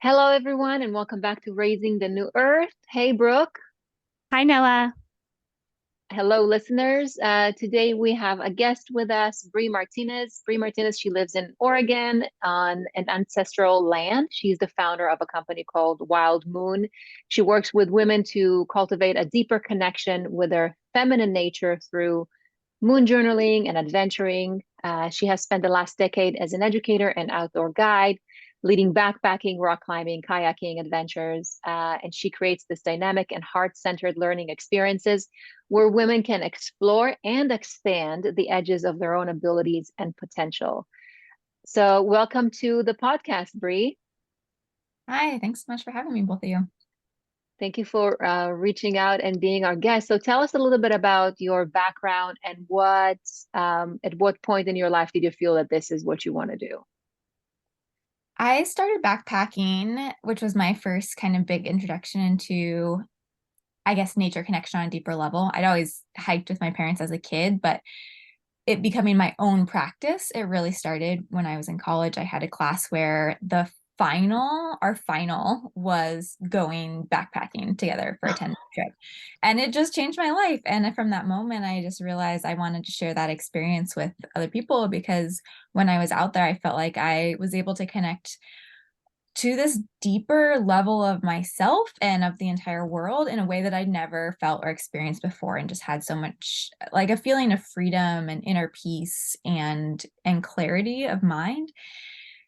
Hello, everyone, and welcome back to Raising the New Earth. Hey, Brooke. Hi, Noah. Hello, listeners. Today we have a guest with us, Bri Martinez. Bri Martinez, she lives in Oregon on an ancestral land. She's the founder of a company called Wild Moon. She works with women to cultivate a deeper connection with their feminine nature through moon journaling and adventuring. She has spent the last decade as an educator and outdoor guide, leading backpacking, rock climbing, kayaking adventures. And she creates this dynamic and heart centered learning experiences where women can explore and expand the edges of their own abilities and potential. So, welcome to the podcast, Bri. Hi, thanks so much for having me, both of you. Thank you for reaching out and being our guest. So, tell us a little bit about your background and at what point in your life did you feel that this is what you want to do? I started backpacking, which was my first kind of big introduction into, I guess, nature connection on a deeper level. I'd always hiked with my parents as a kid, but it becoming my own practice, it really started when I was in college. I had a class where our final was going backpacking together for a 10-day trip. And it just changed my life. And from that moment, I just realized I wanted to share that experience with other people because when I was out there, I felt like I was able to connect to this deeper level of myself and of the entire world in a way that I'd never felt or experienced before, and just had so much like a feeling of freedom and inner peace and clarity of mind.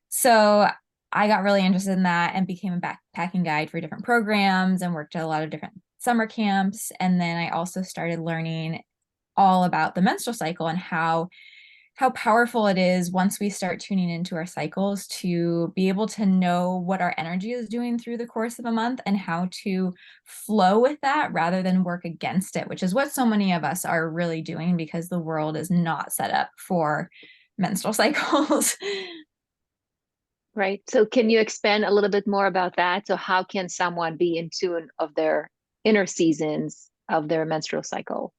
So I got really interested in that and became a backpacking guide for different programs and worked at a lot of different summer camps. And then I also started learning all about the menstrual cycle and how powerful it is once we start tuning into our cycles to be able to know what our energy is doing through the course of a month and how to flow with that rather than work against it, which is what so many of us are really doing because the world is not set up for menstrual cycles. Right. So, can you expand a little bit more about that? So, how can someone be in tune of their inner seasons of their menstrual cycle?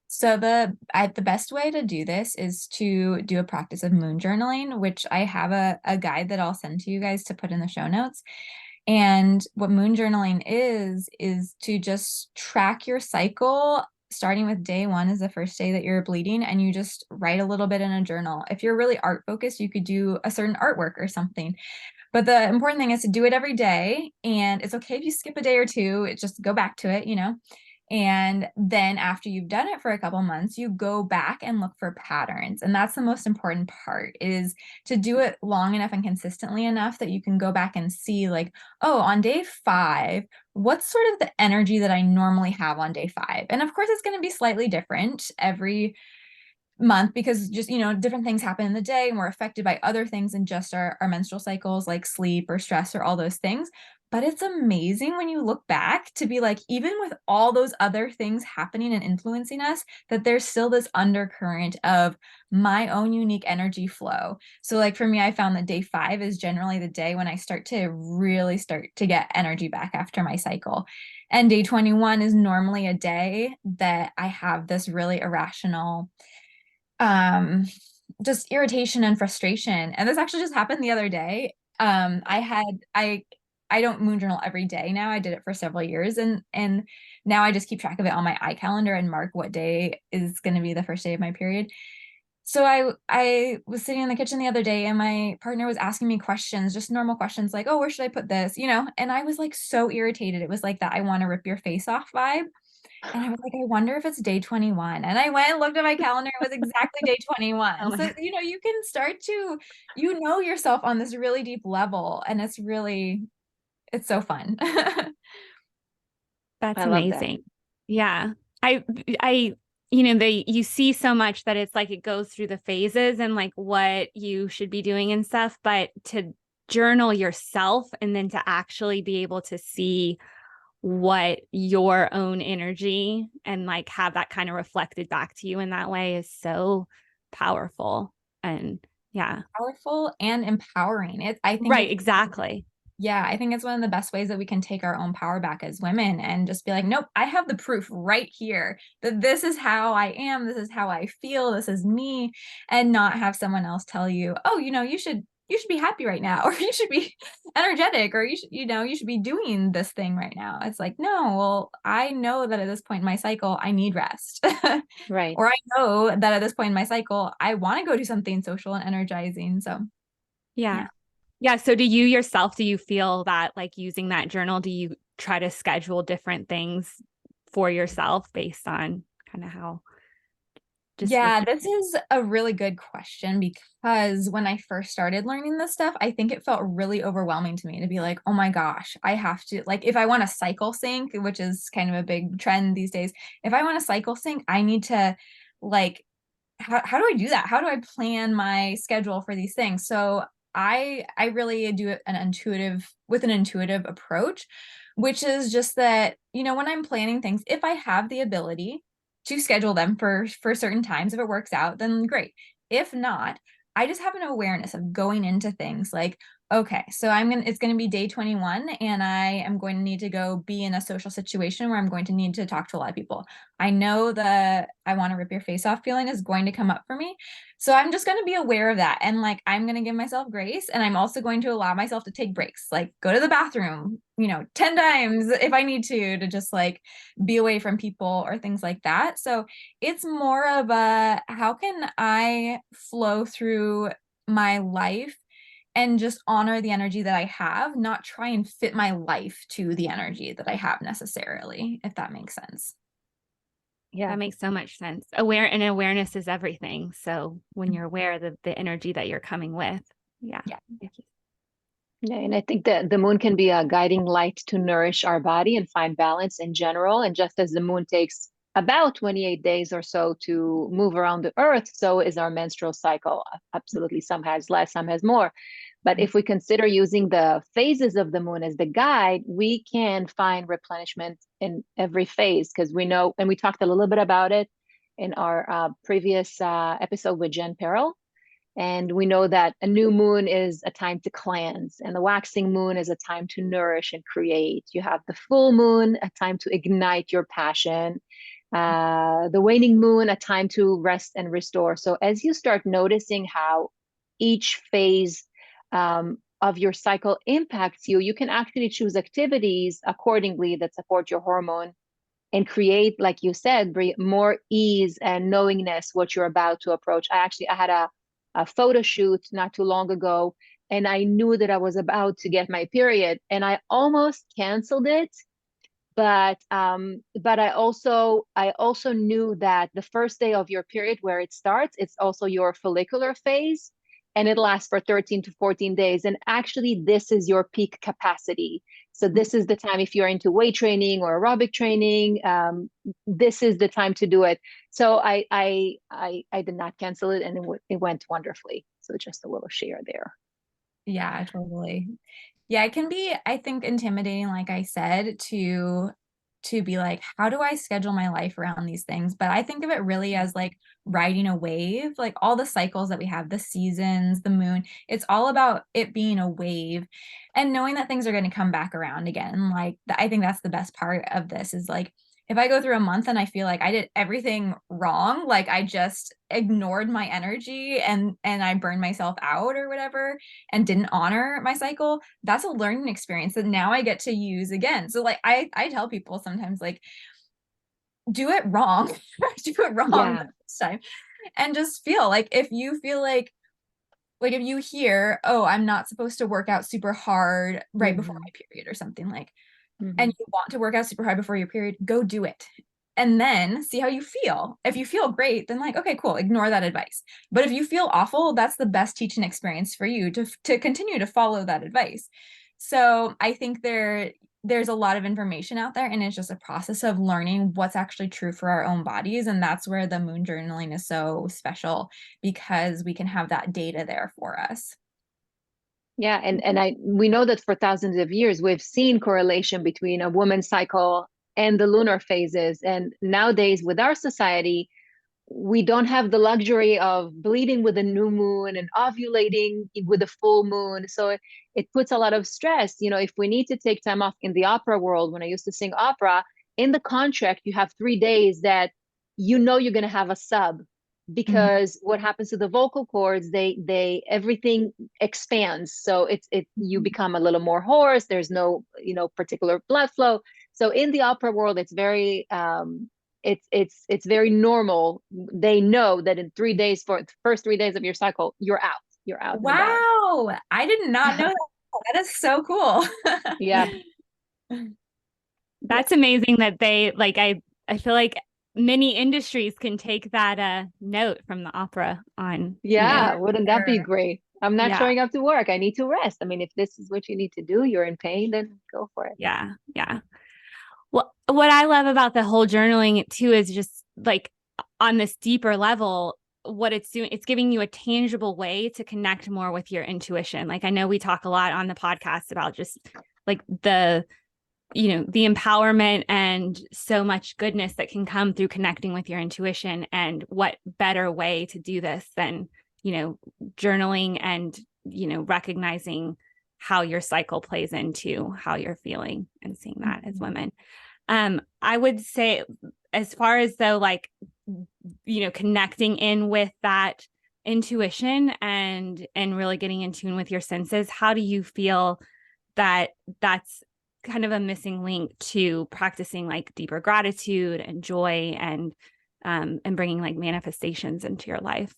So the best way to do this is to do a practice of moon journaling, which I have a guide that I'll send to you guys to put in the show notes. And what moon journaling is to just track your cycle, starting with day one is the first day that you're bleeding, and you just write a little bit in a journal. If you're really art focused, you could do a certain artwork or something. But the important thing is to do it every day. And it's okay if you skip a day or two, it just go back to it. And then after you've done it for a couple months, you go back and look for patterns. And that's the most important part, is to do it long enough and consistently enough that you can go back and see, like, oh, on day 5, what's sort of the energy that I normally have on day 5? And of course, it's going to be slightly different every month because just different things happen in the day and we're affected by other things than just our menstrual cycles, like sleep or stress or all those things. But it's amazing when you look back to be like, even with all those other things happening and influencing us, that there's still this undercurrent of my own unique energy flow. So like for me, I found that day 5 is generally the day when I really start to get energy back after my cycle. And day 21 is normally a day that I have this really irrational um just irritation and frustration. And this actually just happened the other day. I don't moon journal every day now. I did it for several years, and now I just keep track of it on my iCalendar and mark what day is going to be the first day of my period. So I was sitting in the kitchen the other day and my partner was asking me questions, just normal questions like, "Oh, where should I put this?" And I was like so irritated. It was like that I want to rip your face off vibe. And I was like, I wonder if it's day 21. And I went and looked at my calendar. It was exactly day Oh 21. my So, God, you can start to, yourself on this really deep level. And it's so fun. I That's love that. amazing. Yeah. I I you see so much that it's like it goes through the phases and like what you should be doing and stuff, but to journal yourself and then to actually be able to see what your own energy and like have that kind of reflected back to you in that way is so powerful. And yeah. Powerful and empowering. I think Mm. it's Right, exactly. exactly. Yeah, I think it's one of the best ways that we can take our own power back as women and just be like, nope, I have the proof right here that this is how I am, this is how I feel, this is me, and not have someone else tell you, oh, you should, you should be happy right now, or you should be energetic, or you should be doing this thing right now. It's like, no, well, I know that at this point in my cycle, I need rest. Right. Or I know that at this point in my cycle, I want to go do something social and energizing. So Yeah. yeah. Yeah. So do you yourself, do you feel that like using that journal, do you try to schedule different things for yourself based on kind of how just with Yeah, this is a really good question because when I first started learning this stuff, I think it felt really overwhelming to me to be like, oh my gosh, I have to, like, if I want to cycle sync, which is kind of a big trend these days, if I want to cycle sync, I need to, like, how do I do that? How do I plan my schedule for these things? So I really do it with an intuitive approach, which is just that, when I'm planning things, if I have the ability to schedule them for certain times, if it works out, then great. If not, I just have an awareness of going into things like, okay, so it's going to be day 21 and I am going to need to go be in a social situation where I'm going to need to talk to a lot of people. I know the I want to rip your face off feeling is going to come up for me. So I'm just going to be aware of that. And like, I'm going to give myself grace. And I'm also going to allow myself to take breaks, like go to the bathroom, 10 times if I need to just like be away from people or things like that. So it's more of a, how can I flow through my life and just honor the energy that I have, not try and fit my life to the energy that I have necessarily, if that makes sense. Yeah. that makes so much sense. Awareness is everything. So when you're aware of the energy that you're coming with. Yeah. Yeah. Yeah, and I think that the moon can be a guiding light to nourish our body and find balance in general. And just as the moon takes about 28 days or so to move around the earth, so is our menstrual cycle. Absolutely. Some has less, some has more. But if we consider using the phases of the moon as the guide, we can find replenishment in every phase because we know, and we talked a little bit about it in our previous episode with Jen Perel. And we know that a new moon is a time to cleanse, and the waxing moon is a time to nourish and create. You have the full moon, a time to ignite your passion. The waning moon, a time to rest and restore. So as you start noticing how each phase of your cycle impacts you, you can actually choose activities accordingly that support your hormone and create, like you said, Bri, more ease and knowingness what you're about to approach. I had a photo shoot not too long ago, and I knew that I was about to get my period, and I almost canceled it. But I also knew that the first day of your period where it starts, it's also your follicular phase, and it lasts for 13 to 14 days. And actually, this is your peak capacity. So this is the time if you're into weight training or aerobic training, this is the time to do it. So I did not cancel it, and it went wonderfully. So just a little share there. Yeah, totally. Yeah, it can be, I think, intimidating, like I said, to be like, how do I schedule my life around these things? But I think of it really as like riding a wave, like all the cycles that we have, the seasons, the moon, it's all about it being a wave and knowing that things are going to come back around again. Like, I think that's the best part of this is like, if I go through a month and I feel like I did everything wrong, like I just ignored my energy and I burned myself out or whatever and didn't honor my cycle, that's a learning experience that now I get to use again. So like I tell people sometimes like do it wrong. Do it wrong Yeah. this time. And just feel like if you feel like if you hear, oh, I'm not supposed to work out super hard right before my period or something like and you want to work out super hard before your period, go do it. And then see how you feel. If you feel great, then like, okay, cool, ignore that advice. But if you feel awful, that's the best teaching experience for you to continue to follow that advice. So I think there's a lot of information out there and it's just a process of learning what's actually true for our own bodies. And that's where the moon journaling is so special because we can have that data there for us. Yeah, and we know that for thousands of years we've seen correlation between a woman's cycle and the lunar phases. And nowadays with our society, we don't have the luxury of bleeding with a new moon and ovulating with a full moon. So it puts a lot of stress. If we need to take time off in the opera world, when I used to sing opera, in the contract, you have 3 days that you're going to have a sub because what happens to the vocal cords, they everything expands, so you become a little more hoarse. There's no, particular blood flow. So in the opera world, it's very it's very normal. They know that in 3 days, for the first 3 days of your cycle, you're out and about. Wow. I did not know that. That is so cool. Yeah. That's amazing that they like I feel like many industries can take that note from the opera on, Yeah, wouldn't that be great? I'm not Yeah. showing up to work. I need to rest. I mean, if this is what you need to do, you're in pain, then go for it. Yeah. Well, what I love about the whole journaling too is just like on this deeper level, what it's doing, it's giving you a tangible way to connect more with your intuition. Like, I know we talk a lot on the podcast about just like the empowerment and so much goodness that can come through connecting with your intuition. And what better way to do this than, journaling and, recognizing how your cycle plays into how you're feeling and seeing that as women. I would say, as far as though, like, connecting in with that intuition and really getting in tune with your senses, how do you feel that that's kind of a missing link to practicing like deeper gratitude and joy and bringing like manifestations into your life?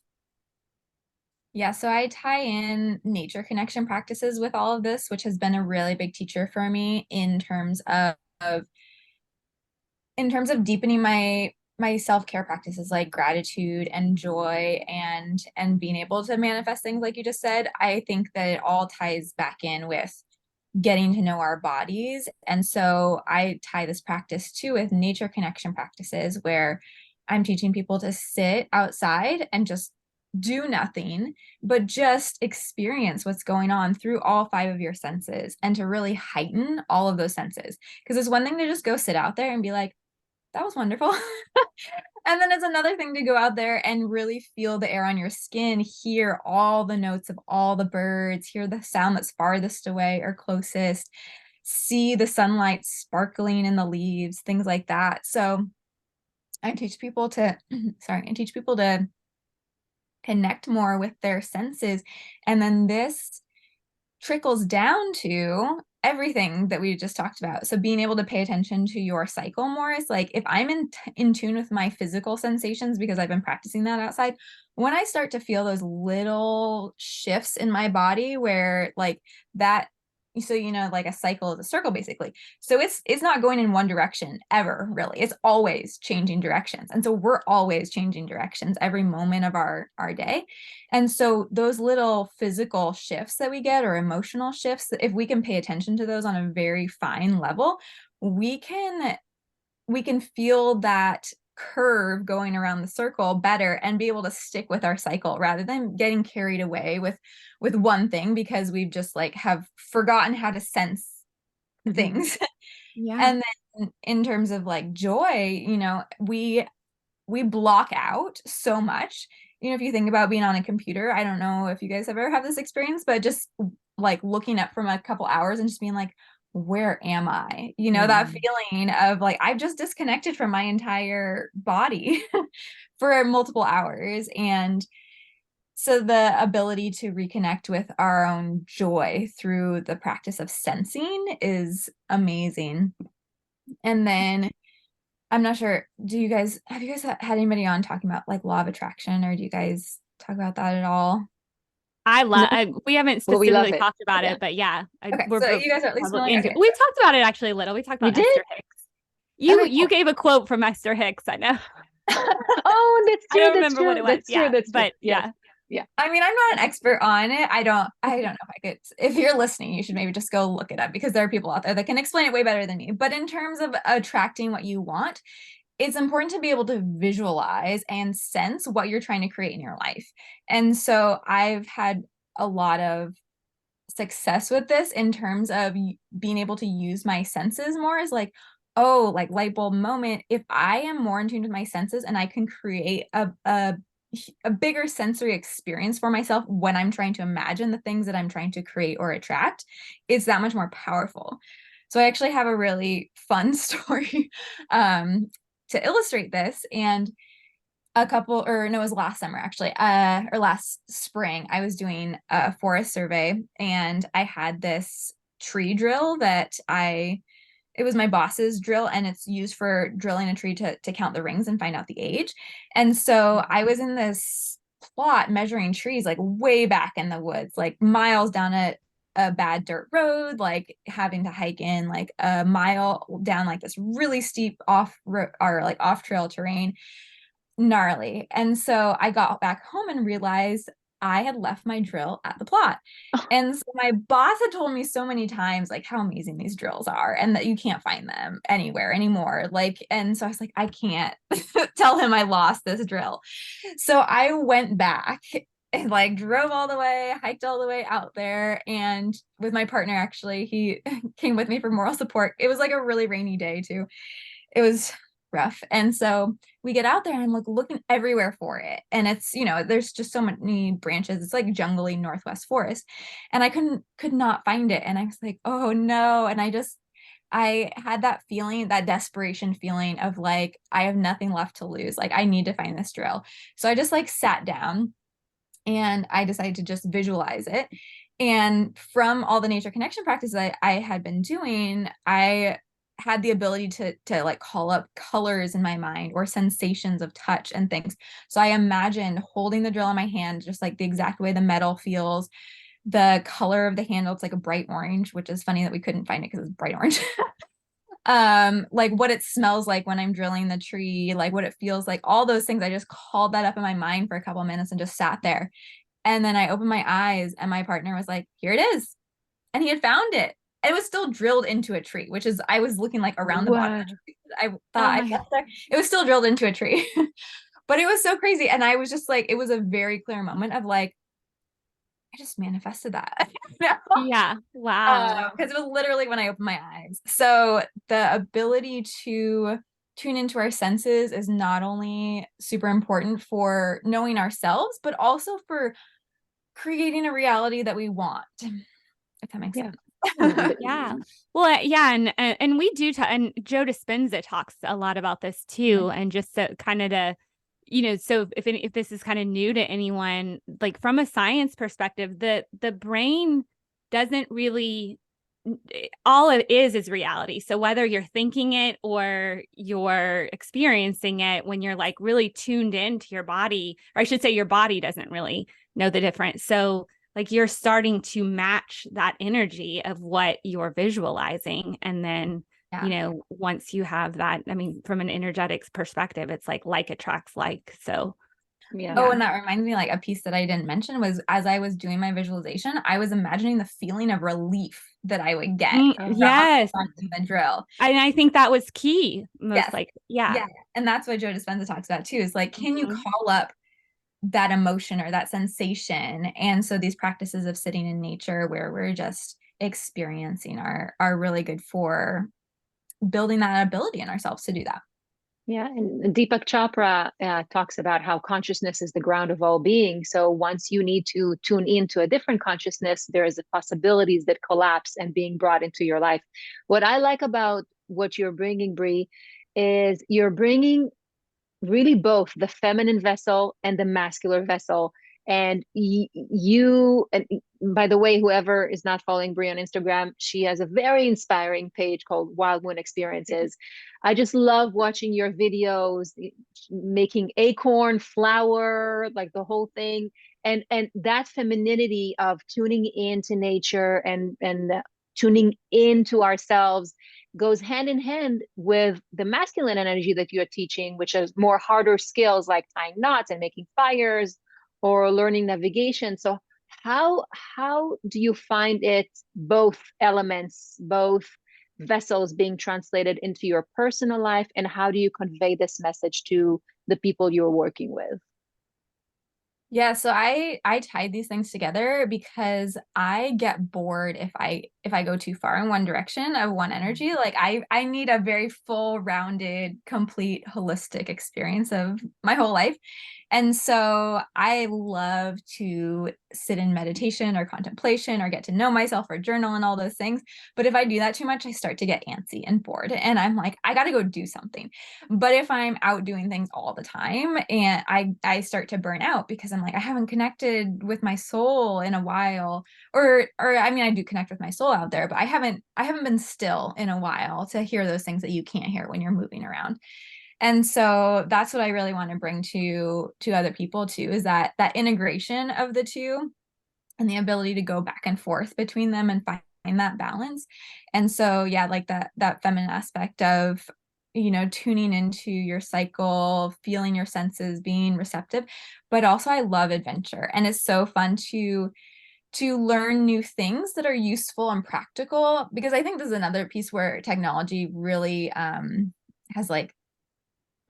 Yeah, so I tie in nature connection practices with all of this, which has been a really big teacher for me in terms of deepening my self-care practices like gratitude and joy and being able to manifest things like you just said. I think that it all ties back in with getting to know our bodies. And so I tie this practice too with nature connection practices, where I'm teaching people to sit outside and just do nothing, but just experience what's going on through all 5 of your senses, and to really heighten all of those senses. Because it's one thing to just go sit out there and be like, that was wonderful. And then it's another thing to go out there and really feel the air on your skin, hear all the notes of all the birds, hear the sound that's farthest away or closest, see the sunlight sparkling in the leaves, things like that. So I teach people to, connect more with their senses. And then this trickles down to everything that we just talked about. So being able to pay attention to your cycle more is like, if I'm in tune with my physical sensations, because I've been practicing that outside, when I start to feel those little shifts in my body where like that, so like a cycle is a circle basically. So it's not going in one direction ever, really. It's always changing directions. And so we're always changing directions every moment of our day. And so those little physical shifts that we get, or emotional shifts, if we can pay attention to those on a very fine level, we can feel that curve going around the circle better and be able to stick with our cycle rather than getting carried away with one thing because we've just like have forgotten how to sense things. Yeah. And then in terms of like joy, we block out so much. If you think about being on a computer, I don't know if you guys ever have this experience, but just like looking up from a couple hours and just being like, where am I? That feeling of like, I've just disconnected from my entire body for multiple hours. And so the ability to reconnect with our own joy through the practice of sensing is amazing. And then I'm not sure, have you guys had anybody on talking about like law of attraction, or do you guys talk about that at all? We haven't Well, we love specifically it. talked about Yeah. it, but yeah, Okay, we're so you guys are at least probably familiar. into Okay, We talked about it actually a little. We talked We about did? Esther Hicks. You Okay, cool. gave a quote from Esther Hicks. I know. Oh, that's I true. don't That's remember what true. it was. That's true. Yeah, That's true. but Yes. yeah. Yeah. I mean, I'm not an expert on it. I don't know if I could, if you're listening, you should maybe just go look it up, because there are people out there that can explain it way better than me. But in terms of attracting what you want, it's important to be able to visualize and sense what you're trying to create in your life. And so I've had a lot of success with this in terms of being able to use my senses more, as like, oh, like light bulb moment. If I am more in tune with my senses and I can create a bigger sensory experience for myself when I'm trying to imagine the things that I'm trying to create or attract, it's that much more powerful. So I actually have a really fun story to illustrate this. And a couple, or no, it was last summer actually, or last spring. I was doing a forest survey, and I had this tree drill that it was my boss's drill, and it's used for drilling a tree to count the rings and find out the age. And so I was in this plot measuring trees like way back in the woods, like miles down a bad dirt road, like having to hike in like a mile down like this really steep off trail terrain, gnarly. And so I got back home and realized I had left my drill at the plot. And so my boss had told me so many times like how amazing these drills are and that you can't find them anywhere anymore. Like, and so I was like, I can't tell him I lost this drill. So I went back and like drove all the way, hiked all the way out there. And with my partner, actually, he came with me for moral support. It was like a really rainy day too. It was rough. And so we get out there and I'm like looking everywhere for it. And it's, there's just so many branches. It's like jungly Northwest forest. And I could not find it. And I was like, oh no. And I had that feeling, that desperation feeling of like, I have nothing left to lose. Like I need to find this drill. So I just like sat down and I decided to just visualize it. And from all the nature connection practices I had been doing, I had the ability to like call up colors in my mind or sensations of touch and things. So I imagined holding the drill in my hand, just like the exact way the metal feels, the color of the handle. It's like a bright orange, which is funny that we couldn't find it because it's bright orange. Like what it smells like when I'm drilling the tree, like what it feels like, all those things. I just called that up in my mind for a couple of minutes and just sat there. And then I opened my eyes and my partner was like, here it is. And he had found it. It was still drilled into a tree, which is, I was looking like around the bottom of the tree. I thought I left there. It was still drilled into a tree. But it was so crazy. And I was just like, it was a very clear moment of like, I just manifested that. Yeah. Wow. Because it was literally when I opened my eyes. So the ability to tune into our senses is not only super important for knowing ourselves, but also for creating a reality that we want, if that makes sense. Yeah. Well, yeah, and we do and Joe Dispenza talks a lot about this too, and just so kind of to, so if this is kind of new to anyone, like from a science perspective, the brain doesn't really, all it is reality. So whether you're thinking it or you're experiencing it, when you're like really tuned into your body, or I should say your body doesn't really know the difference. So like you're starting to match that energy of what you're visualizing. And then, once you have that, I mean, from an energetics perspective, it's like attracts like. So yeah. Oh, and that reminds me, like a piece that I didn't mention was as I was doing my visualization, I was imagining the feeling of relief that I would get from yes the drill. And I think that was key. Yes. Yeah. And that's what Joe Dispenza talks about too, is like, can you call up that emotion or that sensation? And so these practices of sitting in nature where we're just experiencing are really good for building that ability in ourselves to do that. Yeah, and Deepak Chopra talks about how consciousness is the ground of all being. So once you need to tune into a different consciousness, there is the possibilities that collapse and being brought into your life. What I like about what you're bringing, Bri, is you're bringing really both the feminine vessel and the masculine vessel. And you, and by the way, whoever is not following Bri on Instagram, she has a very inspiring page called Wild Moon Experiences. I just love watching your videos, making acorn flower, like the whole thing. And that femininity of tuning into nature and tuning into ourselves goes hand in hand with the masculine energy that you're teaching, which is more harder skills like tying knots and making fires or learning navigation. So how do you find it, both elements, both vessels being translated into your personal life, and how do you convey this message to the people you're working with? Yeah, so I tied these things together because I get bored if I go too far in one direction of one energy. Like I need a very full, rounded, complete, holistic experience of my whole life. And so I love to sit in meditation or contemplation or get to know myself or journal and all those things. But if I do that too much, I start to get antsy and bored. And I'm like, I got to go do something. But if I'm out doing things all the time, and I start to burn out because I'm like, I haven't connected with my soul in a while. Or I mean, I do connect with my soul out there, but I haven't been still in a while to hear those things that you can't hear when you're moving around. And so that's what I really want to bring to other people too, is that integration of the two and the ability to go back and forth between them and find that balance. And so, yeah, like that feminine aspect of, you know, tuning into your cycle, feeling your senses, being receptive, but also I love adventure. And it's so fun to learn new things that are useful and practical, because I think this is another piece where technology really has like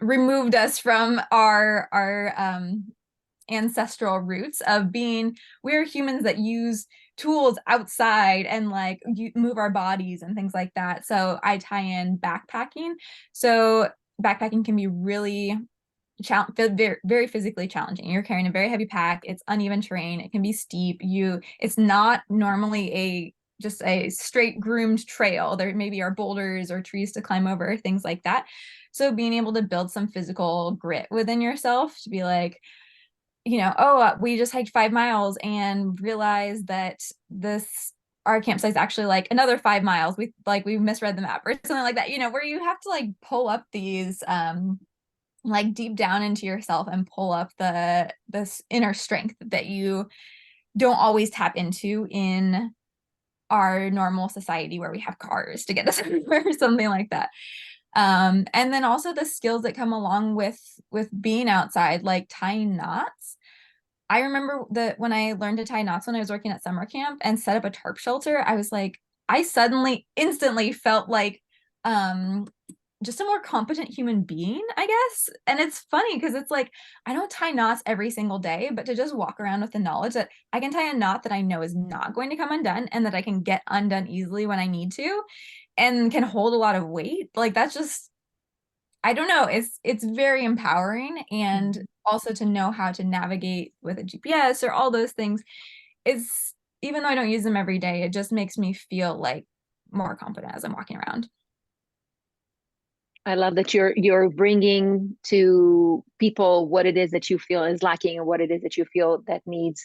removed us from our ancestral roots of being, we're humans that use tools outside and like move our bodies and things like that. So I tie in backpacking. So backpacking can be really very, very physically challenging. You're carrying a very heavy pack. It's uneven terrain. It can be steep. It's not normally just a straight groomed trail. There maybe are boulders or trees to climb over, things like that. So being able to build some physical grit within yourself to be like, you know, we just hiked 5 miles and realized that our campsite is actually like another 5 miles. We misread the map or something like that, you know, where you have to like pull up these like deep down into yourself and pull up this inner strength that you don't always tap into in our normal society where we have cars to get us or something like that. And then also the skills that come along with being outside, like tying knots. I remember that when I learned to tie knots when I was working at summer camp and set up a tarp shelter, I was like, I suddenly instantly felt like just a more competent human being, I guess. And it's funny because it's like, I don't tie knots every single day, but to just walk around with the knowledge that I can tie a knot that I know is not going to come undone and that I can get undone easily when I need to and can hold a lot of weight. Like that's just, I don't know, it's very empowering. And also to know how to navigate with a GPS or all those things is, even though I don't use them every day, it just makes me feel like more confident as I'm walking around. I love that you're bringing to people what it is that you feel is lacking and what it is that you feel that needs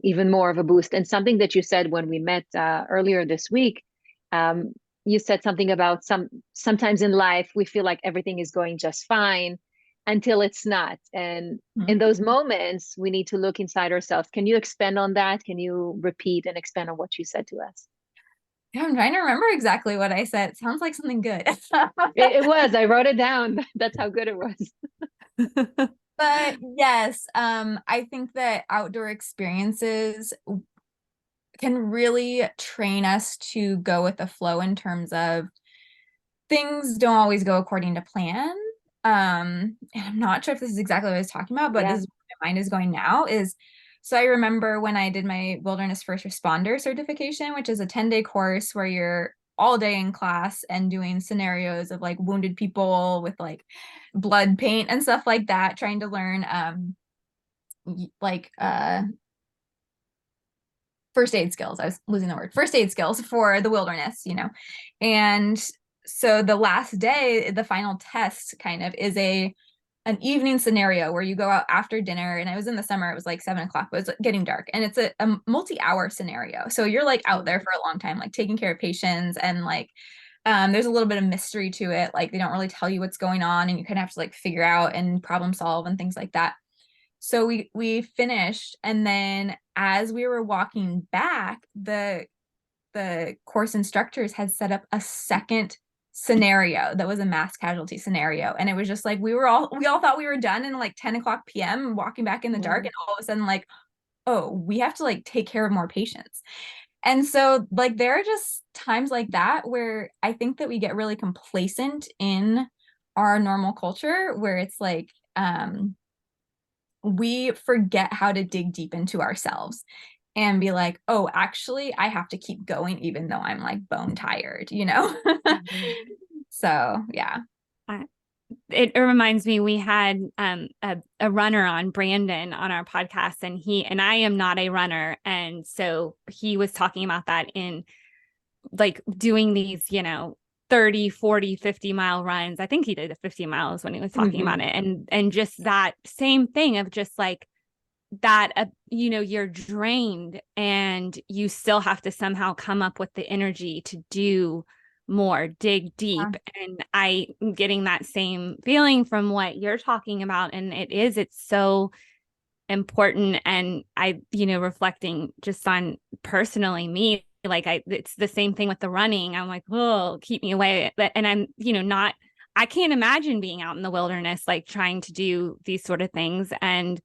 even more of a boost. And something that you said when we met earlier this week, um, you said something about sometimes in life we feel like everything is going just fine until it's not. And in those moments, we need to look inside ourselves. Can you expand on that? Can you repeat and expand on what you said to us? Yeah, I'm trying to remember exactly what I said. It sounds like something good. It was. I wrote it down. That's how good it was. But yes, I think that outdoor experiences can really train us to go with the flow in terms of things don't always go according to plan. And I'm not sure if this is exactly what I was talking about, but this is where my mind is going now is, so I remember when I did my wilderness first responder certification, which is a 10-day course where you're all day in class and doing scenarios of like wounded people with like blood paint and stuff like that, trying to learn like first aid skills. I was losing the word. First aid skills for the wilderness, you know. And so the last day, the final test kind of is an evening scenario where you go out after dinner. And I was in the summer, it was like 7 o'clock, but it's getting dark. And it's a multi-hour scenario. So you're like out there for a long time, like taking care of patients and like there's a little bit of mystery to it. Like they don't really tell you what's going on and you kind of have to like figure out and problem solve and things like that. So we finished, and then as we were walking back, the course instructors had set up a second scenario that was a mass casualty scenario, and it was just like we all thought we were done in like 10 o'clock p.m. walking back in the dark, and all of a sudden like, oh, we have to like take care of more patients. And so like there are just times like that where I think that we get really complacent in our normal culture where it's like we forget how to dig deep into ourselves and be like, oh, actually, I have to keep going even though I'm like bone tired, you know? So, yeah. it reminds me, we had a runner on, Brandon, on our podcast, and I am not a runner. And so he was talking about that in like doing these, 30, 40, 50-mile runs. I think he did 50 miles when he was talking about it. And just that same thing of just like that, you're drained and you still have to somehow come up with the energy to do more, dig deep. And I'm getting that same feeling from what you're talking about. And it's so important. And reflecting just on personally me, like it's the same thing with the running. I'm like, oh, keep me away. And I'm, I can't imagine being out in the wilderness, like trying to do these sort of things. And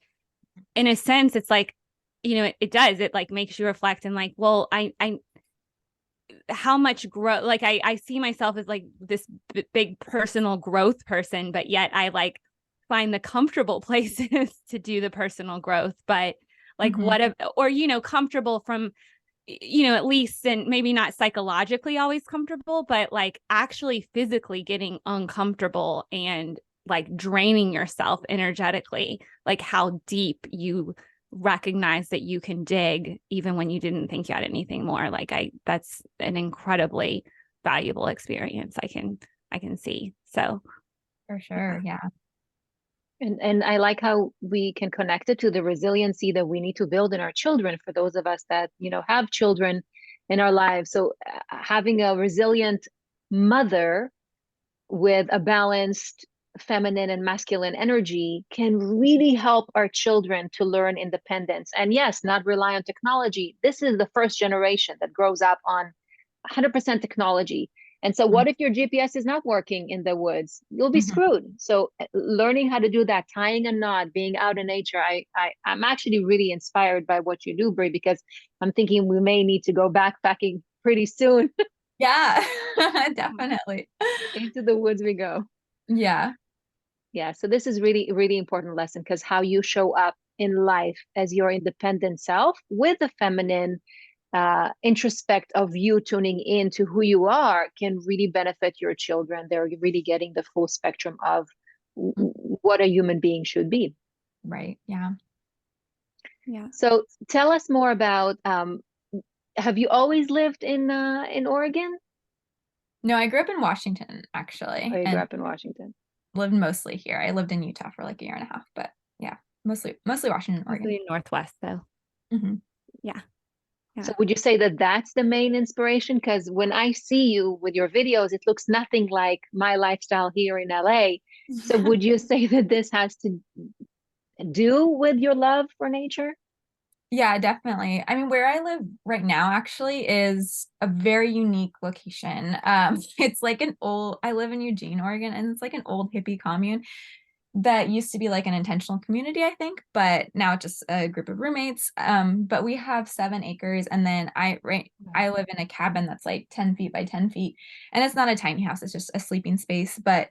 in a sense, it's like, it like makes you reflect and like, well, I how much growth, like I see myself as like this big personal growth person, but yet I like find the comfortable places to do the personal growth. But like comfortable from, at least, and maybe not psychologically always comfortable, but like actually physically getting uncomfortable and like draining yourself energetically, like how deep you recognize that you can dig even when you didn't think you had anything more. Like that's an incredibly valuable experience. I can see. So For sure. Yeah. And I like how we can connect it to the resiliency that we need to build in our children, for those of us that, have children in our lives. So having a resilient mother with a balanced feminine and masculine energy can really help our children to learn independence. And yes, not rely on technology. This is the first generation that grows up on 100% technology. And so what if your GPS is not working in the woods? You'll be screwed. So learning how to do that, tying a knot, being out in nature, I'm actually really inspired by what you do, Bri, because I'm thinking we may need to go backpacking pretty soon. Yeah, definitely. Into the woods we go. Yeah. Yeah. So this is really, really important lesson, because how you show up in life as your independent self with the feminine introspect of you tuning in to who you are can really benefit your children. They're really getting the full spectrum of what a human being should be. Right. Yeah. Yeah. So tell us more about, have you always lived in Oregon? No, I grew up in Washington, actually. Or you grew And up in Washington? lived mostly here. I lived in Utah for like a year and a half, but yeah, mostly Washington, Oregon. Mostly Northwest though. Yeah. Yeah. So would you say that that's the main inspiration? Because when I see you with your videos, it looks nothing like my lifestyle here in LA. So would you say that this has to do with your love for nature? Yeah, definitely. I mean, where I live right now actually is a very unique location. It's like I live in Eugene, Oregon, and it's like an old hippie commune that used to be like an intentional community, I think, but now it's just a group of roommates. But we have 7 acres, and then I live in a cabin that's like 10 feet by 10 feet, and it's not a tiny house, it's just a sleeping space. But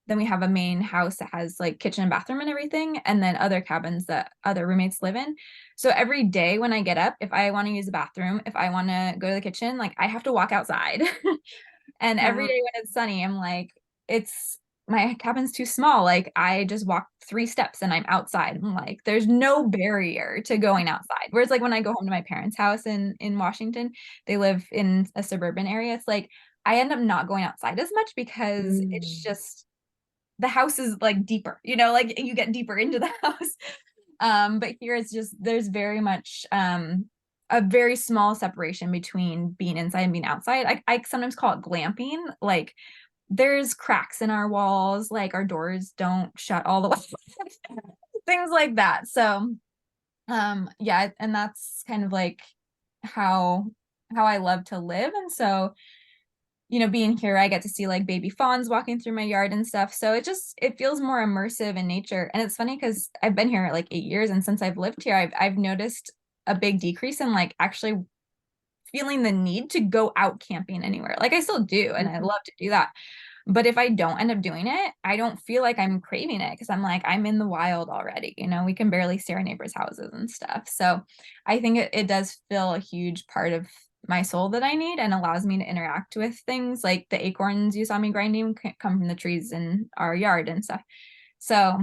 then we have a main house that has like kitchen and bathroom and everything, and then other cabins that other roommates live in. So every day when I get up, if I want to use the bathroom, if I want to go to the kitchen, like I have to walk outside. And every day when it's sunny, I'm like, my cabin's too small. Like I just walk 3 steps and I'm outside. I'm like, there's no barrier to going outside. Whereas like when I go home to my parents' house in Washington, they live in a suburban area. It's like I end up not going outside as much because it's just the house is like deeper, like you get deeper into the house. But here it's just, there's very much a very small separation between being inside and being outside. I sometimes call it glamping. Like there's cracks in our walls, like our doors don't shut all the way, things like that. So yeah, and that's kind of like how I love to live. And so being here, I get to see like baby fawns walking through my yard and stuff. So it feels more immersive in nature. And it's funny because I've been here like 8 years, and since I've lived here, I've noticed a big decrease in like actually feeling the need to go out camping anywhere. Like I still do, and I love to do that. But if I don't end up doing it, I don't feel like I'm craving it, because I'm like, I'm in the wild already. We can barely see our neighbors' houses and stuff. So I think it does fill a huge part of my soul that I need and allows me to interact with things like the acorns you saw me grinding come from the trees in our yard and stuff. So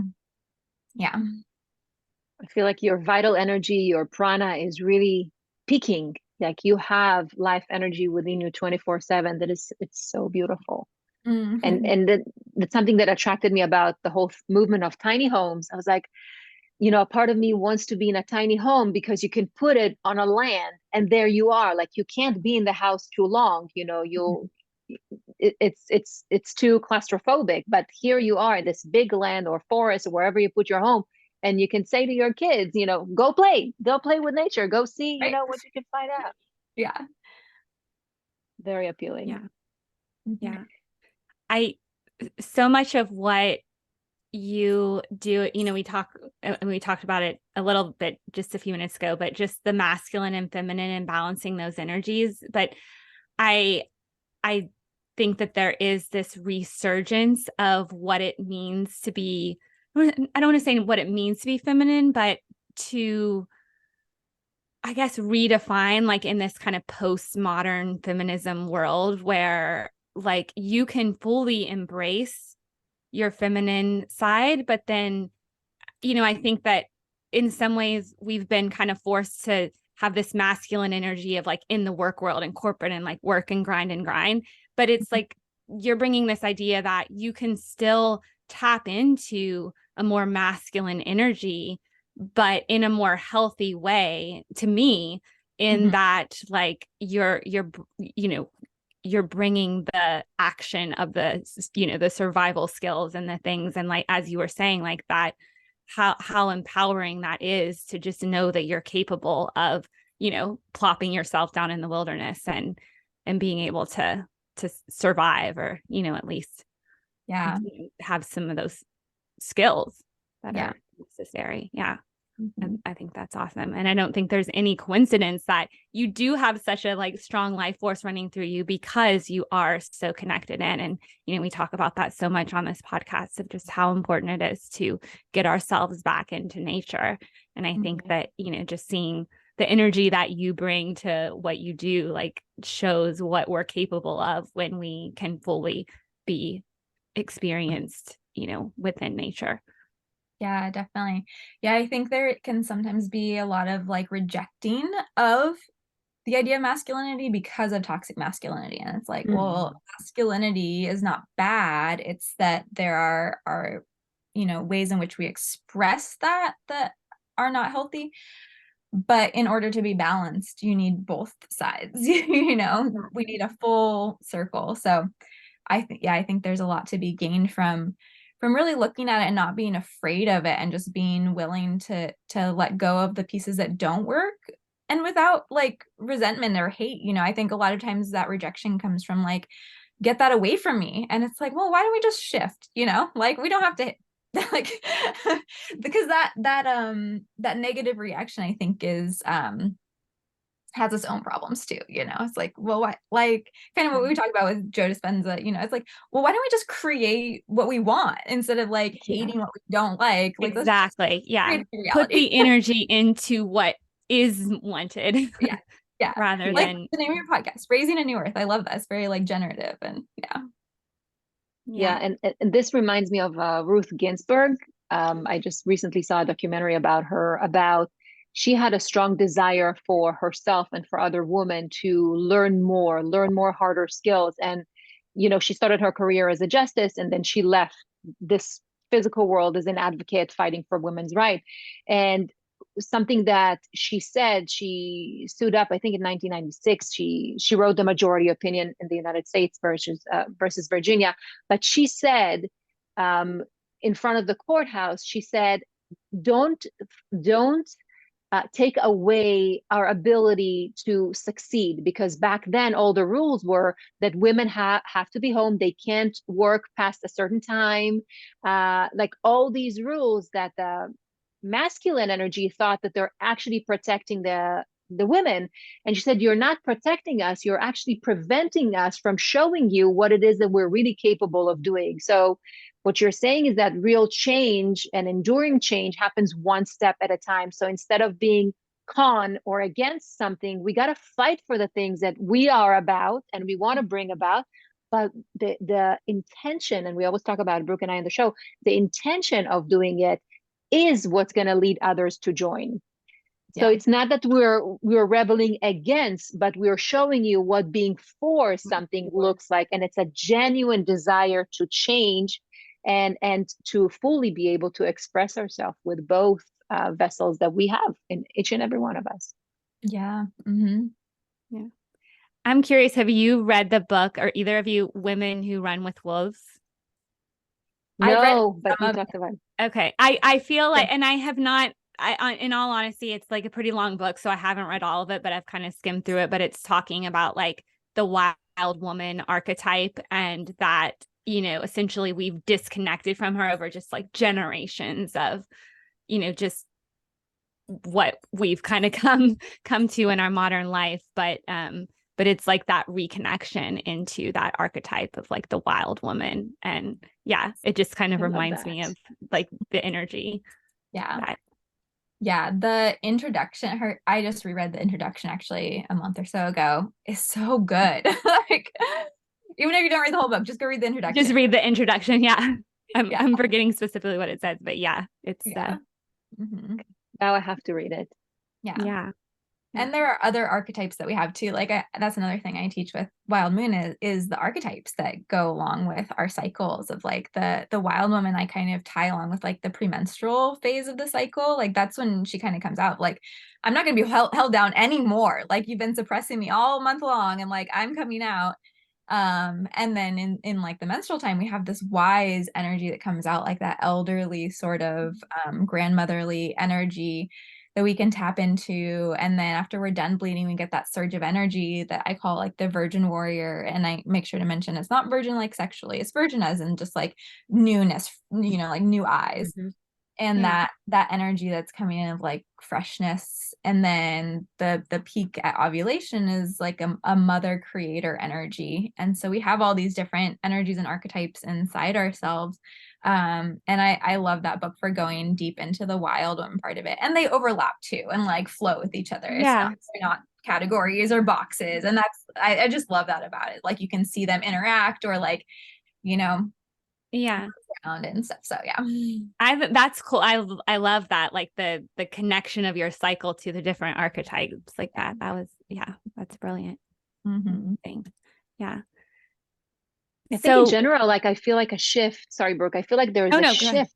yeah. I feel like your vital energy, your prana is really peaking. Like you have life energy within you 24/7. It's so beautiful. Mm-hmm. And that's something that attracted me about the whole movement of tiny homes. I was like, a part of me wants to be in a tiny home because you can put it on a land and there you are. Like you can't be in the house too long, you'll it's too claustrophobic. But here you are in this big land or forest or wherever you put your home, and you can say to your kids, go play with nature, go see, Right. what you can find out. Yeah. Very appealing. Yeah. Mm-hmm. Yeah. So much of what you do, we talked about it a little bit just a few minutes ago, but just the masculine and feminine and balancing those energies. But I think that there is this resurgence of what it means to be, I don't want to say what it means to be feminine, but to, I guess, redefine, like in this kind of postmodern feminism world where like you can fully embrace your feminine side, but then, I think that in some ways we've been kind of forced to have this masculine energy of like in the work world and corporate and like work and grind. But it's like you're bringing this idea that you can still tap into a more masculine energy, but in a more healthy way, to me, in that like you're bringing the action of the survival skills and the things, and like as you were saying, like that, how empowering that is to just know that you're capable of plopping yourself down in the wilderness and being able to survive, or at least have some of those skills that are necessary. And I think that's awesome. And I don't think there's any coincidence that you do have such a like strong life force running through you, because you are so connected in. And, we talk about that so much on this podcast of just how important it is to get ourselves back into nature. And I think that, just seeing the energy that you bring to what you do, like shows what we're capable of when we can fully be experienced, within nature. Yeah, definitely. Yeah, I think there can sometimes be a lot of like rejecting of the idea of masculinity because of toxic masculinity. And it's like, well, masculinity is not bad. It's that there are ways in which we express that are not healthy. But in order to be balanced, you need both sides. We need a full circle. So I think there's a lot to be gained from really looking at it and not being afraid of it, and just being willing to let go of the pieces that don't work, and without like resentment or hate. I think a lot of times that rejection comes from like, get that away from me. And it's like, well, why don't we just shift? Like we don't have to like because that negative reaction, I think, is has its own problems too. It's like, well, what, like kind of what we talked about with Joe Dispenza, it's like, well, why don't we just create what we want instead of like hating what we don't like Exactly. Yeah. Put the energy into what is wanted. Yeah. Rather like than the name of your podcast, Raising a New Earth. I love that. It's very like generative, and and this reminds me of Ruth Ginsburg. I just recently saw a documentary about her, about she had a strong desire for herself and for other women to learn more harder skills. And, she started her career as a justice, and then she left this physical world as an advocate fighting for women's rights. And something that she said, she stood up, I think in 1996, she wrote the majority opinion in the United States versus Virginia. But she said, in front of the courthouse, she said, don't take away our ability to succeed, because back then all the rules were that women have to be home, they can't work past a certain time, like all these rules that the masculine energy thought that they're actually protecting the women. And she said, you're not protecting us, you're actually preventing us from showing you what it is that we're really capable of doing. So what you're saying is that real change and enduring change happens one step at a time. So instead of being con or against something. We got to fight for the things that we are about and we want to bring about. But the intention, and we always talk about Brooke and I on the show, the intention of doing it is what's going to lead others to join. So it's not that we're rebelling against, but we're showing you what being for something looks like, and it's a genuine desire to change and to fully be able to express ourselves with both vessels that we have in each and every one of us. Yeah. Mm-hmm. Yeah. I'm curious, have you read the book, or either of you, Women Who Run with Wolves? No, but we talked about it. Okay. I feel like, and I have not, in all honesty, it's like a pretty long book, so I haven't read all of it, but I've kind of skimmed through it. But it's talking about like the wild woman archetype, and that, you know, essentially we've disconnected from her over just like generations of, you know, just what we've kind of come to in our modern life. But it's like that reconnection into that archetype of like the wild woman. And yeah, it just kind of reminds me of like the energy. Yeah. Yeah, the introduction, I just reread the introduction actually a month or so ago. Is so good. Like, even if you don't read the whole book, just go read the introduction. Just read the introduction. Yeah. I'm forgetting specifically what it says, but yeah, it's mm-hmm. Now I have to read it. Yeah. And there are other archetypes that we have too. Like that's another thing I teach with Wild Moon is the archetypes that go along with our cycles of like the wild woman. I kind of tie along with like the premenstrual phase of the cycle. Like that's when she kind of comes out. Like, I'm not going to be held down anymore. Like, you've been suppressing me all month long, and like I'm coming out. And then in like the menstrual time, we have this wise energy that comes out, like that elderly sort of grandmotherly energy that we can tap into. And then after we're done bleeding, we get that surge of energy that I call like the virgin warrior. And I make sure to mention it's not virgin like sexually, it's virgin as in just like newness, you know, like new eyes. Mm-hmm. And that energy that's coming in of like freshness. And then the peak at ovulation is like a mother creator energy. And so we have all these different energies and archetypes inside ourselves. And I love that book for going deep into the wild one part of it. And they overlap too and like flow with each other. Yeah. It's not categories or boxes. And that's, I just love that about it. Like you can see them interact or like, you know, around and stuff. So yeah, that's cool. I love that, like the connection of your cycle to the different archetypes like that. That was that's brilliant. Mm-hmm. Thing. Yeah. I think in general, like I feel like a shift. Sorry, Brooke. I feel like there's a shift.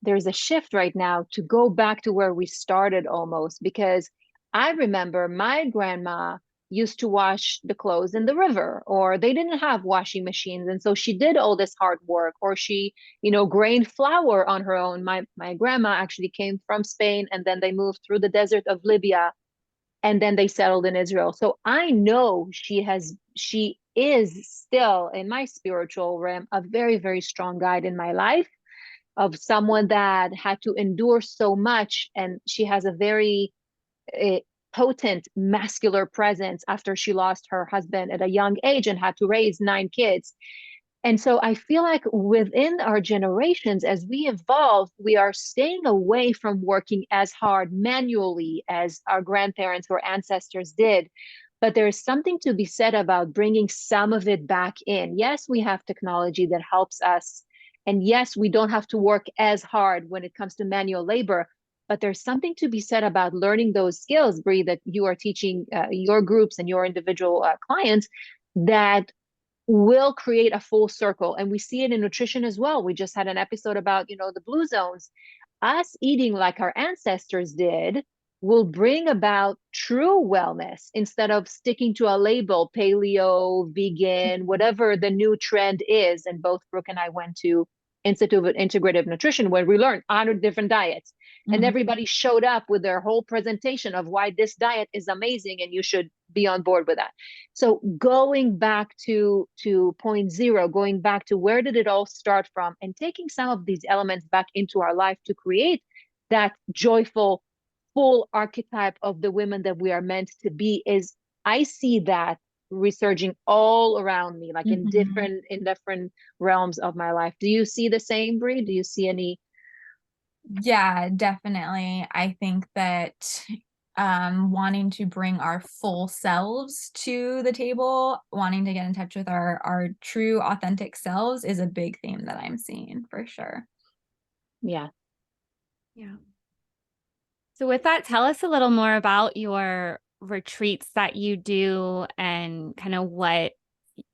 There's a shift right now to go back to where we started almost, because I remember my grandma used to wash the clothes in the river, or they didn't have washing machines. And so she did all this hard work, or she, you know, grained flour on her own. My grandma actually came from Spain, and then they moved through the desert of Libya, and then they settled in Israel. So I know she is still in my spiritual realm a very, very strong guide in my life, of someone that had to endure so much. And she has a very potent masculine presence after she lost her husband at a young age and had to raise 9 kids. And so I feel like within our generations, as we evolve, we are staying away from working as hard manually as our grandparents or ancestors did. But there is something to be said about bringing some of it back in. Yes, we have technology that helps us. And yes, we don't have to work as hard when it comes to manual labor. But there's something to be said about learning those skills, Bri, that you are teaching your groups and your individual clients, that will create a full circle. And we see it in nutrition as well. We just had an episode about, you know, the blue zones. Us eating like our ancestors did will bring about true wellness instead of sticking to a label, paleo, vegan, whatever the new trend is. And both Brooke and I went to Institute of Integrative Nutrition, where we learned 100 different diets. Mm-hmm. And everybody showed up with their whole presentation of why this diet is amazing and you should be on board with that. So going back to point zero, going back to where did it all start from, and taking some of these elements back into our life to create that joyful, full archetype of the women that we are meant to be, is, I see that resurging all around me, like in different realms of my life. Do you see the same, Bri? Do you see any? Yeah, definitely. I think that wanting to bring our full selves to the table, wanting to get in touch with our true authentic selves is a big theme that I'm seeing for sure. Yeah. Yeah. So with that, tell us a little more about your retreats that you do and kind of what,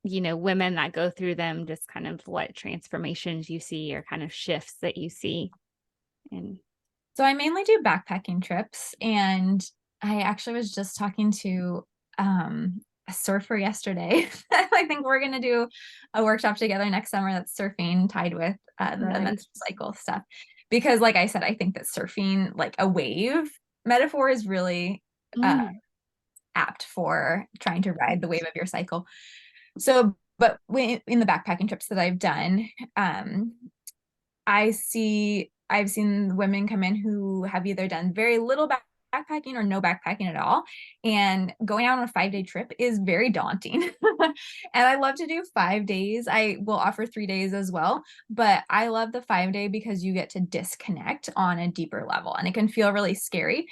women that go through them, just kind of what transformations you see or kind of shifts that you see. And so I mainly do backpacking trips, and I actually was just talking to a surfer yesterday. I think we're going to do a workshop together next summer that's surfing tied with the Nice. menstrual cycle stuff. Because like I said, I think that surfing, like a wave metaphor, is really apt for trying to ride the wave of your cycle. So, but in the backpacking trips that I've done, I've seen women come in who have either done very little backpacking or no backpacking at all. And going out on a 5-day trip is very daunting. And I love to do 5 days. I will offer 3 days as well, but I love the 5-day because you get to disconnect on a deeper level, and it can feel really scary.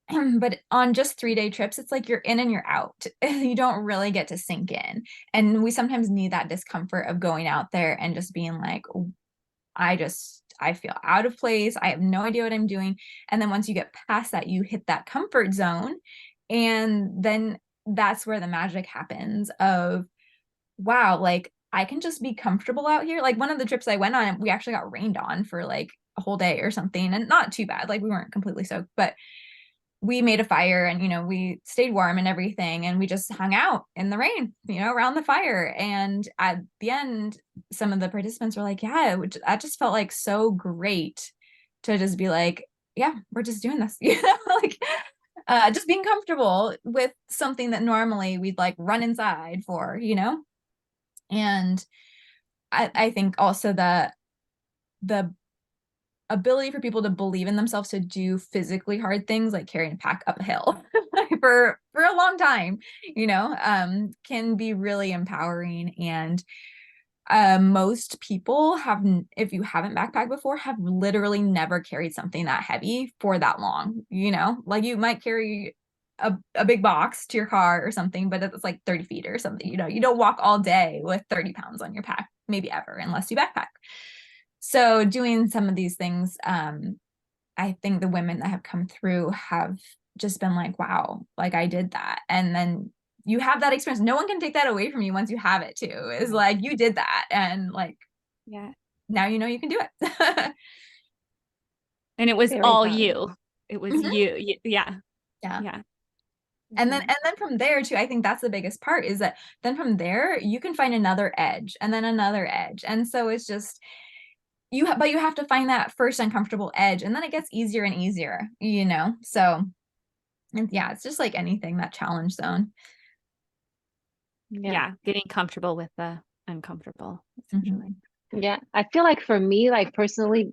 But on just 3-day trips, it's like you're in and you're out. You don't really get to sink in. And we sometimes need that discomfort of going out there and just being like, I feel out of place. I have no idea what I'm doing. And then once you get past that, you hit that comfort zone. And then that's where the magic happens of, wow, like I can just be comfortable out here. Like one of the trips I went on, we actually got rained on for like a whole day or something, and not too bad. Like we weren't completely soaked, but we made a fire and, we stayed warm and everything. And we just hung out in the rain, around the fire. And at the end, some of the participants were like, yeah, that just felt like so great to just be like, yeah, we're just doing this, like, just being comfortable with something that normally we'd like run inside for, and I think also the ability for people to believe in themselves to do physically hard things like carrying a pack up a hill for a long time, can be really empowering. And most people have, if you haven't backpacked before, have literally never carried something that heavy for that long, like you might carry a big box to your car or something, but it's like 30 feet or something, you don't walk all day with 30 pounds on your pack, maybe ever, unless you backpack. So doing some of these things, I think the women that have come through have just been like, wow, like I did that. And then you have that experience. No one can take that away from you once you have it too. Is like, you did that. And like, yeah, now you can do it. and it was Very all proud. you. It was you. Yeah. Yeah. Yeah. And then from there too, I think that's the biggest part, is that then from there you can find another edge and then another edge. And so it's just, but you have to find that first uncomfortable edge, and then it gets easier and easier, so, and yeah, it's just like anything, that challenge zone. Yeah. Getting comfortable with the uncomfortable, essentially. Yeah, I feel like for me, like personally,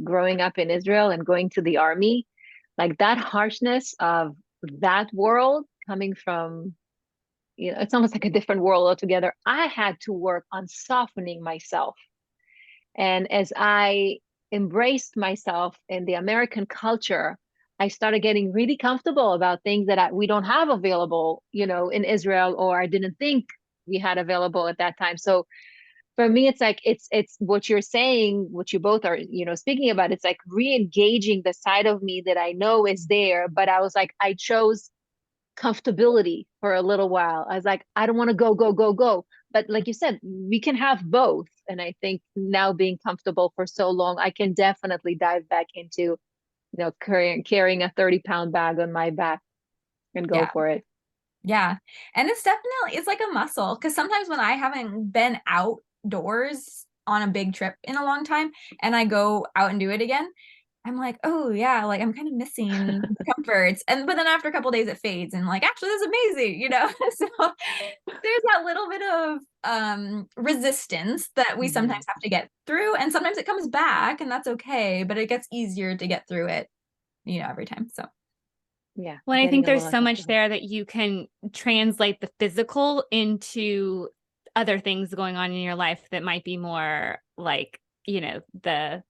growing up in Israel and going to the army, like that harshness of that world coming from, it's almost like a different world altogether. I had to work on softening myself. And as I embraced myself in the American culture, I started getting really comfortable about things that we don't have available, in Israel, or I didn't think we had available at that time. So for me, it's like it's what you're saying, what you both are, speaking about. It's like re-engaging the side of me that I know is there, but I was like, I chose comfortability for a little while. I was like, I don't want to go, go, go, go. But like you said, we can have both. And I think now being comfortable for so long, I can definitely dive back into, carrying a 30-pound bag on my back and go Yeah. for it. Yeah. And it's like a muscle, because sometimes when I haven't been outdoors on a big trip in a long time and I go out and do it again, I'm like, oh yeah, like I'm kind of missing comforts. But then after a couple of days it fades, and like, actually that's amazing, So there's that little bit of resistance that we sometimes have to get through, and sometimes it comes back, and that's okay, but it gets easier to get through it, every time. So Yeah. Well, I think there's so much there that you can translate the physical into other things going on in your life that might be more like, the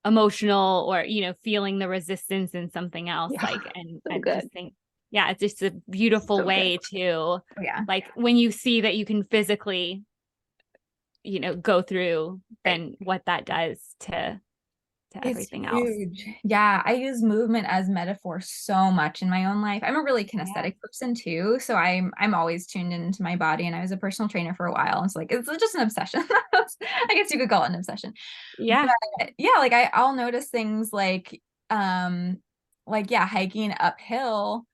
emotional, or, feeling the resistance in something else, Yeah, like, and so I good. just think Yeah, it's just a beautiful So way to, Yeah. like, when you see that you can physically, go through, Right. then what that does to It's everything else. huge. Yeah, I use movement as metaphor so much in my own life. I'm a really kinesthetic person too, so I'm always tuned into my body, and I was a personal trainer for a while. It's like it's just an obsession. I guess you could call it an obsession. Yeah. But yeah, like I'll notice things like yeah, hiking uphill.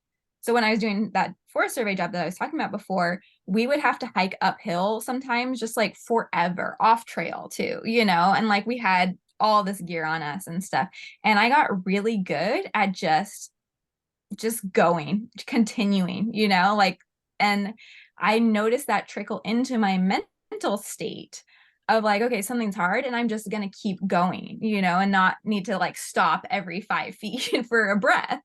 So when I was doing that forest survey job that I was talking about before, we would have to hike uphill sometimes just like forever, off trail too, and like we had all this gear on us and stuff. And I got really good at just going, continuing, like, and I noticed that trickle into my mental state of like, okay, something's hard and I'm just going to keep going, and not need to like stop every 5 feet for a breath.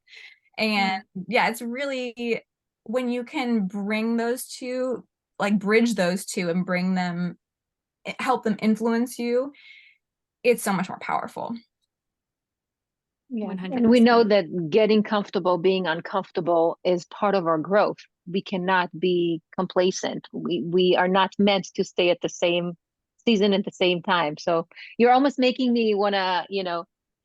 And yeah, it's really when you can bring those two, like bridge those two and bring them, help them influence you, it's so much more powerful. Yeah. 100%. And we know that getting comfortable, being uncomfortable is part of our growth. We cannot be complacent. We are not meant to stay at the same season at the same time. So you're almost making me want to,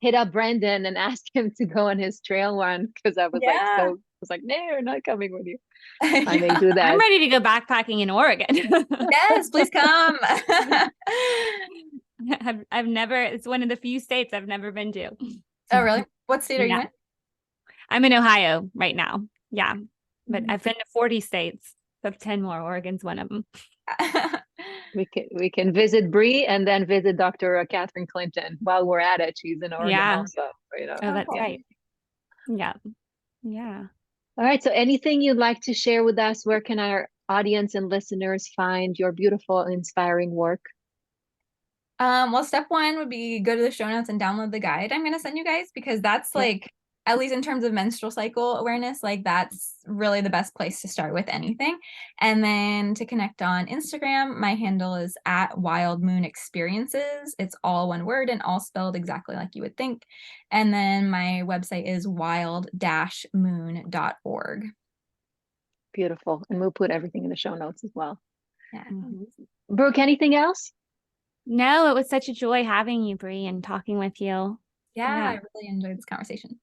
hit up Brandon and ask him to go on his trail run, because I was like, Yeah. I was like, no, I'm not coming with you. I may do I'm that. ready to go backpacking in Oregon. Yes, please come. I've never, it's one of the few states I've never been to. Oh, really? What state are you Yeah. in? I'm in Ohio right now. Yeah. But Mhm. I've been to 40 states. So 10 more. Oregon's one of them. We can visit Bri and then visit Dr. Catherine Clinton while we're at it. She's in Oregon Yeah. also. Oh, that's cool. right. Yeah. Yeah. All right. So anything you'd like to share with us? Where can our audience and listeners find your beautiful, inspiring work? Well, step one would be go to the show notes and download the guide I'm going to send you guys, because that's Yeah. like, at least in terms of menstrual cycle awareness, like that's really the best place to start with anything. And then to connect on Instagram, my handle is at Wild Moon Experiences. It's all one word and all spelled exactly like you would think. And then my website is wild-moon.org. Beautiful. And we'll put everything in the show notes as well. Yeah. Brooke, anything else? No, it was such a joy having you, Bri, and talking with you. Yeah, I really enjoyed this conversation.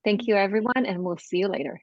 Thank you, everyone, and we'll see you later.